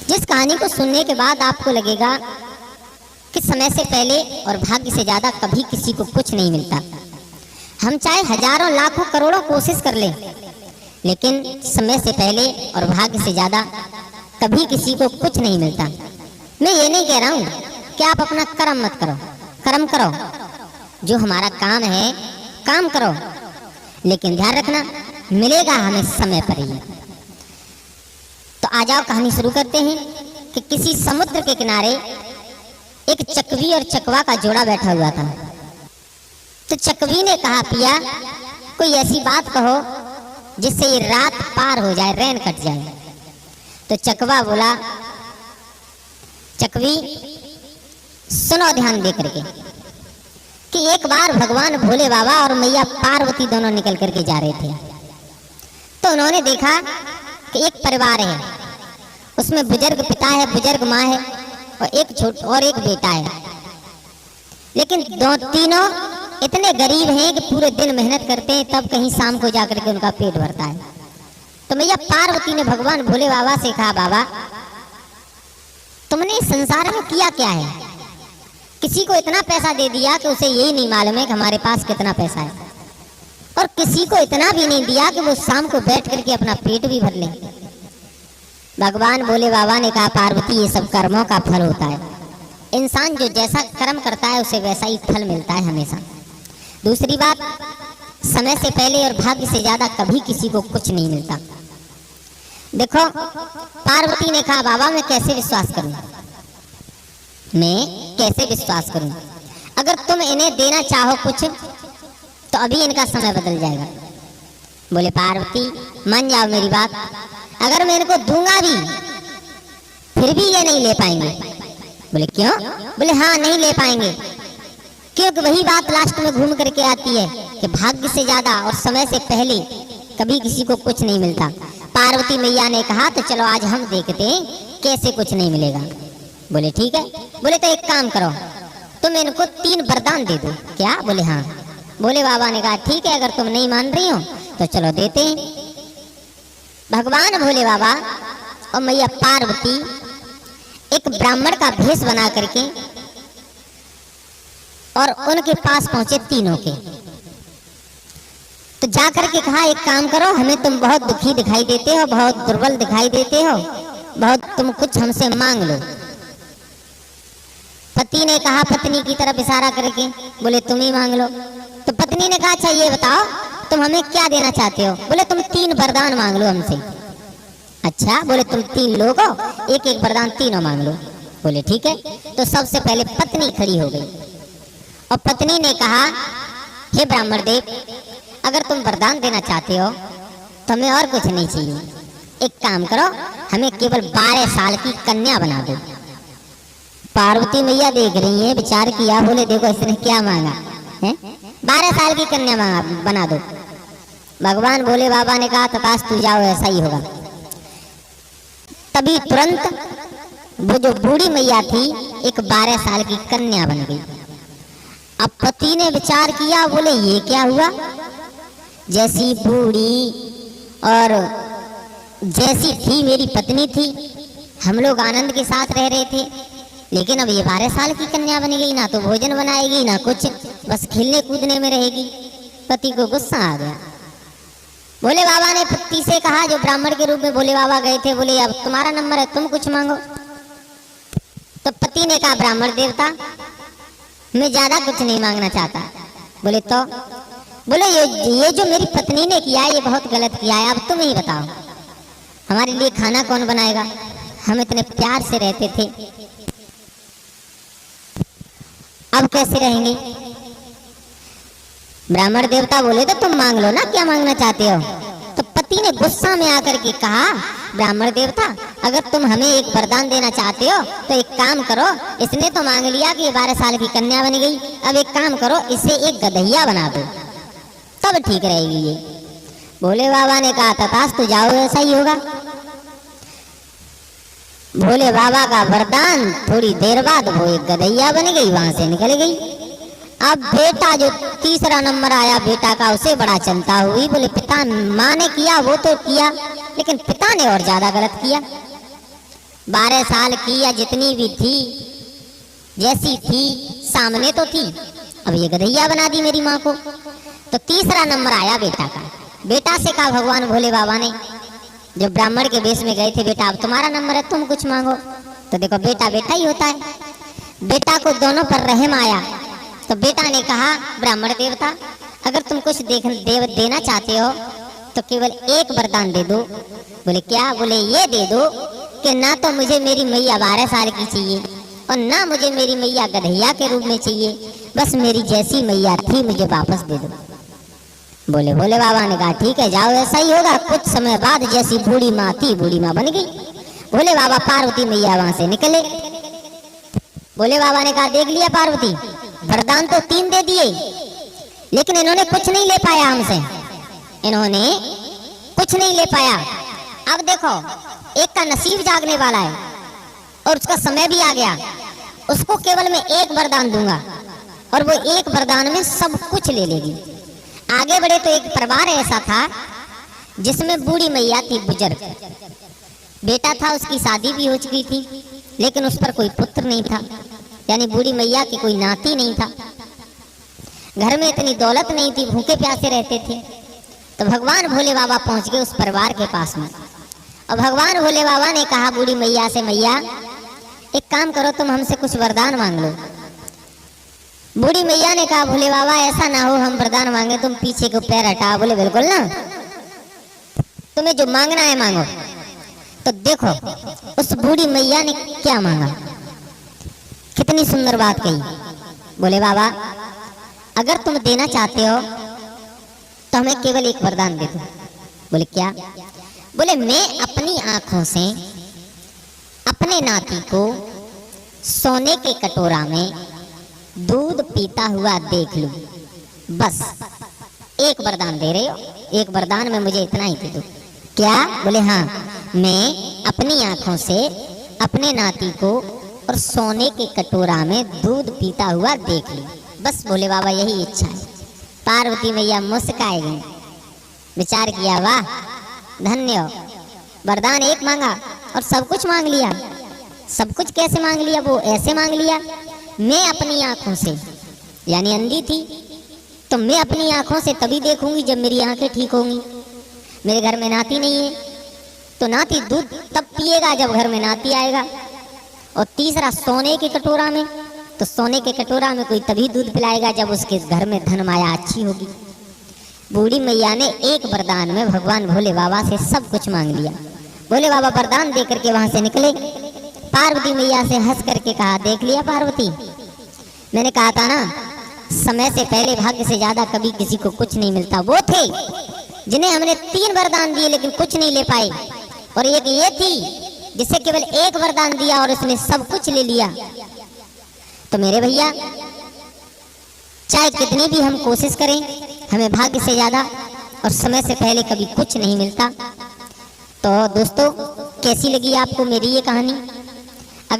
जिस कहानी को सुनने के बाद आपको लगेगा कि समय से पहले और भाग्य से ज्यादा कभी किसी को कुछ नहीं मिलता। हम चाहे हजारों लाखों करोड़ों कोशिश कर लें, लेकिन समय से पहले और भाग्य से ज्यादा कभी किसी को कुछ नहीं मिलता। मैं ये नहीं कह रहा हूँ कि आप अपना कर्म मत करो, कर्म करो, जो हमारा काम है काम करो, लेकिन ध्यान रखना मिलेगा हमें समय पर ही। तो आ जाओ कहानी शुरू करते हैं कि किसी समुद्र के किनारे एक चकवी और चकवा का जोड़ा बैठा हुआ था। तो चकवी ने कहा, पिया कोई ऐसी बात कहो जिससे ये रात पार हो जाए, रैन कट जाए। तो चकवा बोला, चकवी सुनो ध्यान दे करके कि एक बार भगवान भोले बाबा और मैया पार्वती दोनों निकल करके जा रहे थे। तो उन्होंने देखा कि एक परिवार है, उसमें बुजुर्ग पिता है, बुजुर्ग माँ है और एक बेटा है। लेकिन तीनों इतने गरीब हैं कि पूरे दिन मेहनत करते हैं, तब कहीं शाम को जाकर के उनका पेट भरता है। तो मैया पार्वती ने भगवान भोले बाबा से कहा, बाबा तुमने इस संसार में किया क्या है? किसी को इतना पैसा दे दिया कि उसे यही नहीं मालूम है कि हमारे पास कितना पैसा है, और किसी को इतना भी नहीं दिया कि वो शाम को बैठ करके अपना पेट भी भर ले। भगवान भोले बाबा ने कहा, पार्वती ये सब कर्मों का फल होता है। इंसान जो जैसा कर्म करता है उसे वैसा ही फल मिलता है हमेशा। दूसरी बात, समय से पहले और भाग्य से ज्यादा कभी किसी को कुछ नहीं मिलता। देखो, पार्वती ने कहा, बाबा मैं कैसे विश्वास करूं, मैं कैसे विश्वास करूं? अगर तुम इन्हें देना चाहो कुछ तो अभी इनका समय बदल जाएगा। बोले पार्वती मान जाओ मेरी बात, अगर मैं इनको दूंगा भी फिर भी ये नहीं ले पाएंगे। बोले क्यों? बोले हाँ नहीं ले पाएंगे, क्योंकि वही बात लास्ट में घूम करके आती है कि भाग्य से ज्यादा और समय से पहले कभी किसी को कुछ नहीं मिलता। पार्वती मैया ने कहा, तो चलो आज हम देखते हैं कैसे कुछ नहीं मिलेगा। बोले ठीक है। बोले तो एक काम करो, तुम इनको 3 वरदान दे दो। क्या? बोले हाँ। भोले बाबा ने कहा ठीक है, अगर तुम नहीं मान रही हो तो चलो देते हैं। भगवान भोले बाबा और मैया पार्वती एक ब्राह्मण का भेष बना करके और उनके पास पहुंचे तीनों के। तो जाकर के कहा, एक काम करो, हमें तुम बहुत दुखी दिखाई देते हो, बहुत दुर्बल दिखाई देते हो, बहुत तुम कुछ हमसे मांग लो। पति ने कहा पत्नी की तरफ इशारा करके, बोले तुम ही मांग लो। तो पत्नी ने कहा, अच्छा ये बताओ तुम हमें क्या देना चाहते हो? बोले तुम 3 वरदान मांग लो हमसे। अच्छा, बोले तुम 3 लोग हो, एक एक वरदान तीनों मांग लो। बोले ठीक है। तो सबसे पहले पत्नी खड़ी हो गई और पत्नी ने कहा, हे ब्राह्मण देव, अगर तुम वरदान देना चाहते हो तो हमें और कुछ नहीं चाहिए, एक काम करो, हमें केवल 12 साल की कन्या बना दो। पार्वती मैया देख रही है, विचार किया, बोले देखो इसने क्या मांगा है, 12 साल की कन्या बना दो। भगवान भोले बाबा ने कहा, तथास्तु, जाओ ऐसा ही होगा। तभी तुरंत वो जो बूढ़ी मैया थी एक 12 साल की कन्या बन गई। अब पति ने विचार किया, बोले ये क्या हुआ, जैसी बूढ़ी और जैसी थी मेरी पत्नी थी, हम लोग आनंद के साथ रह रहे थे, लेकिन अब ये 12 साल की कन्या बन गई, ना तो भोजन बनाएगी ना कुछ, बस खेलने कूदने में रहेगी। पति को गुस्सा आ गया। भोले बाबा ने पति से कहा, जो ब्राह्मण के रूप में भोले बाबा गए थे, बोले अब तुम्हारा नंबर है, तुम कुछ मांगो। तो पति ने कहा, ब्राह्मण देवता मैं ज्यादा कुछ नहीं मांगना चाहता। बोले तो? बोले ये जो मेरी पत्नी ने किया है ये बहुत गलत किया है, अब तुम ही बताओ हमारे लिए खाना कौन बनाएगा, हम इतने प्यार से रहते थे, अब कैसे रहेंगे? ब्राह्मण देवता बोले, तो तुम मांग लो ना, क्या मांगना चाहते हो? तो पति ने गुस्सा में आकर के कहा, ब्राह्मण देवता अगर तुम हमें एक वरदान देना चाहते हो तो एक काम करो, इसने तो मांग लिया कि 12 साल की कन्या बन गई, अब एक काम करो, इसे एक गधैया बना दो, तब ठीक रहेगी ये। भोले बाबा ने कहा, तथास्तु, जाओ ऐसा ही होगा। भोले बाबा का वरदान, थोड़ी देर बाद वो एक गधैया बन गई, वहां से निकल गई। अब बेटा जो तीसरा नंबर आया बेटा का, उसे बड़ा चिंता हुई। बोले पिता, माँ ने किया वो तो किया, लेकिन पिता ने और ज्यादा गलत किया। 12 साल की या जितनी भी थी, जैसी थी सामने तो थी, अब ये गधैया बना दी मेरी माँ को। तो तीसरा नंबर आया बेटा का। बेटा से कहा भगवान भोले बाबा ने, जो ब्राह्मण के वेश में गए थे, बेटा अब तुम्हारा नंबर है, तुम कुछ मांगो। तो देखो बेटा बेटा ही होता है। बेटा को दोनों पर रहम आया, तो बेटा ने कहा ब्राह्मण देवता, अगर तुम कुछ देना चाहते हो तो केवल एक वरदान दे दो। बोले क्या? बोले ये दे दो कि ना तो मुझे मेरी मैया 12 साल की चाहिए और ना मुझे मेरी मैया गधैया के रूप में चाहिए, बस मेरी जैसी मैया थी मुझे वापस दे दो। बोले भोले बाबा ने कहा ठीक है, जाओ ऐसा ही होगा। कुछ समय बाद जैसी बूढ़ी माँ थी, बूढ़ी माँ बन गई। भोले बाबा पार्वती मैया वहां से निकले। भोले बाबा ने कहा देख लिया पार्वती, वरदान तो 3 दे दिए, लेकिन इन्होंने कुछ नहीं ले पाया हमसे, इन्होंने कुछ नहीं ले पाया। अब देखो एक का नसीब जागने वाला है और उसका समय भी आ गया, उसको केवल मैं एक वरदान दूंगा और वो एक वरदान में सब कुछ ले लेगी। आगे बढ़े तो एक परिवार ऐसा था जिसमें बूढ़ी मैया थी, बुजुर्ग बेटा था, उसकी शादी भी हो चुकी थी, लेकिन उस पर कोई पुत्र नहीं था, यानी बूढ़ी मैया की कोई नाती नहीं था। घर में इतनी दौलत नहीं थी, भूखे प्यासे रहते थे। तो भगवान भोले बाबा पहुंच गए उस परिवार के पास में, और भगवान भोले बाबा ने कहा बूढ़ी मैया से, मैया एक काम करो, तुम हमसे कुछ वरदान मांग लो। बूढ़ी मैया ने कहा भोले बाबा ऐसा ना हो हम वरदान मांगे, तुम पीछे को पैर हटाओ। बोले बिल्कुल ना, तुम्हें जो मांगना है मांगो। तो देखो उस बूढ़ी मैया ने क्या मांगा, कितनी सुंदर बात कही। बोले बाबा अगर तुम देना चाहते हो तो हमें केवल एक वरदान दे दो। बोले क्या? बोले मैं अपनी आंखों से अपने नाती को सोने के कटोरा में दूध पीता हुआ देख लूं, बस एक वरदान दे रहे हो, एक वरदान में मुझे इतना ही दे दो। क्या? बोले हाँ, मैं अपनी आंखों से अपने नाती को और सोने के कटोरा में दूध पीता हुआ देख लूं, बस भोले बाबा यही इच्छा है। पार्वती मैया मुस्काए गई, विचार किया वाह धन्य हो, वरदान एक मांगा और सब कुछ मांग लिया। सब कुछ कैसे मांग लिया? वो ऐसे मांग लिया, मैं अपनी आंखों से, यानी अंधी थी तो मैं अपनी आंखों से तभी देखूंगी जब मेरी आंखें ठीक होंगी। मेरे घर में नाती नहीं है तो नाती दूध तब पिएगा जब घर में नाती आएगा। और तीसरा सोने के कटोरा में, तो सोने के कटोरा में कोई तभी दूध पिलाएगा जब उसके घर में धन माया अच्छी होगी। बूढ़ी मैया ने एक वरदान में भगवान भोले बाबा से सब कुछ मांग लिया। भोले बाबा वरदान दे करके वहां से निकले। पार्वती मैया से हंस करके कहा देख लिया पार्वती, मैंने कहा था ना समय से पहले भाग्य से ज्यादा कभी किसी को कुछ नहीं मिलता। वो थे जिन्हें हमने 3 वरदान दिए लेकिन कुछ नहीं ले पाए, और एक ये थी जिसे केवल एक वरदान दिया और उसने सब कुछ ले लिया। तो मेरे भैया चाहे कितनी भी हम कोशिश करें, हमें भाग्य से ज्यादा और समय से पहले कभी कुछ नहीं मिलता। तो दोस्तों कैसी लगी आपको मेरी ये कहानी?